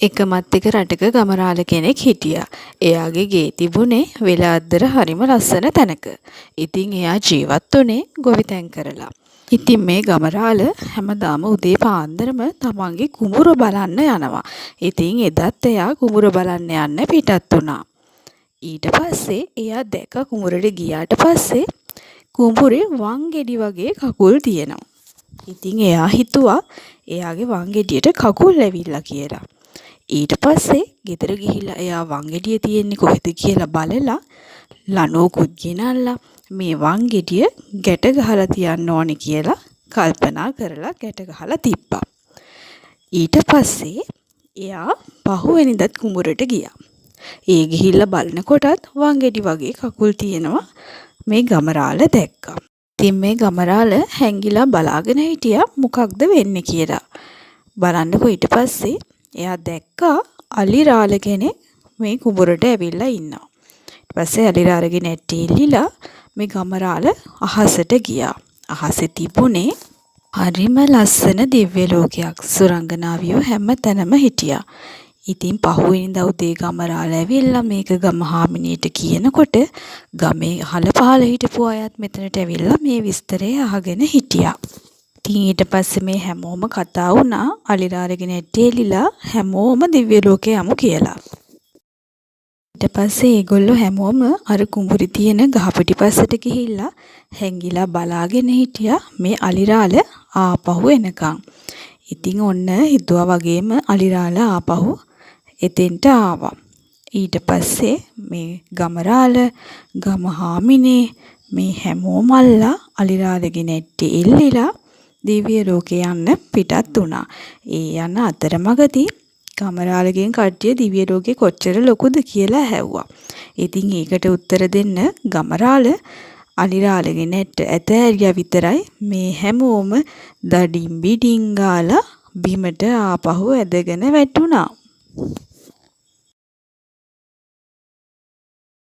එකමත් එක රටක ගමරාල කෙනෙක් හිටියා. එයාගේ ගේ තිබුණේ වෙලාද්දර හරිම ලස්සන තැනක. ඉතින් එයා ජීවත් වුණේ ගොවිතැන් කරලා. ඉතින් මේ ගමරාල හැමදාම උදේ පාන්දරම තමන්ගේ කුඹුර බලන්න යනවා. ඉතින් එදත් එයා කුඹුර බලන්න යන්න පිටත් වුණා. ඊට පස්සේ එයා දැක කුඹුරට ගියාට පස්සේ කුඹුරේ වංගෙඩි වගේ කකුල් තියෙනවා. ඉතින් එයා හිතුවා එයාගේ වංගෙඩියට කකුල් ඇවිල්ලා කියලා. ඊට පස්සේ ගෙදර ගිහිල්ලා එයා වංගෙඩිය තියෙන්නේ කොහෙද කියලා බලලා ලණුවකුත් ගෙනල්ලා මේ වංගෙඩිය ගැට ගහලා තියන්න ඕනේ කියලා කල්පනා කරලා ගැට ගහලා තිබ්බා. ඊට පස්සේ එයා පහුවෙනිදත් කුඹුරට ගියා. ඒ ගිහිල්ලා බලනකොටත් වංගෙඩි වගේ කකුල් තියෙනවා මේ ගමරාල දැක්කා. ඉතින් මේ ගමරාල හැංගිලා බලාගෙන හිටියා මොකක්ද වෙන්නේ කියලා. බලන්නකො ඊට පස්සේ එයා දැක්කා අලිරාල කෙනෙක් මේ කුඹුරට ඇවිල්ලා ඉන්නවා. ඊට පස්සේ අලිරාල කෙනෙක් එල්ලිලා මේ ගමරාල අහසට ගියා. අහසේ තිබුණේ හරිම ලස්සන දිව්‍ය ලෝකයක්. සුරංගනාවියෝ හැම තැනම හිටියා. ඉතින් පහුවෙනිදා උදේ ගමරාල ඇවිල්ලා මේක ගම හාමිනේට කියනකොට ගමේ අහල පහල හිටපු අයත් මෙතනට ඇවිල්ලා මේ විස්තරය අහගෙන හිටියා. ඊට පස්සේ මේ හැමෝම කතා වුණා අලිරාරගෙන ඇටේලිලා හැමෝම දිව්‍ය ලෝකේ යමු කියලා. ඊට පස්සේ ඒගොල්ලෝ හැමෝම අර කුඹුරේ තියෙන ගහ පිටිපස්සට ගිහිල්ලා හැංගිලා බලාගෙන හිටියා මේ අලිරාල ආපහු එනකන්. ඉතින් ඔන්න හිතුවා වගේම අලිරාල ආපහු එතෙන්ට ආවා. ඊට පස්සේ මේ ගමරාල ගම හාමිනේ මේ හැමෝම අල්ලා අලිරාලගෙන ඇටේලිලා දිව්‍ය ලෝකේ යන්න පිටත් වුණා. ඒ යන අතරමඟදී ගමරාලගෙන් කට්ටිය දිව්‍ය ලෝකේ කොච්චර ලොකුද කියලා ඇහුවා. ඉතින් ඒකට උත්තර දෙන්න ගමරාල අලිරාලගෙන් ඇතෑරියා විතරයි මේ හැමෝම දඩින් බිඩින් ගාලා බිමට ආපහු ඇදගෙන වැටුණා.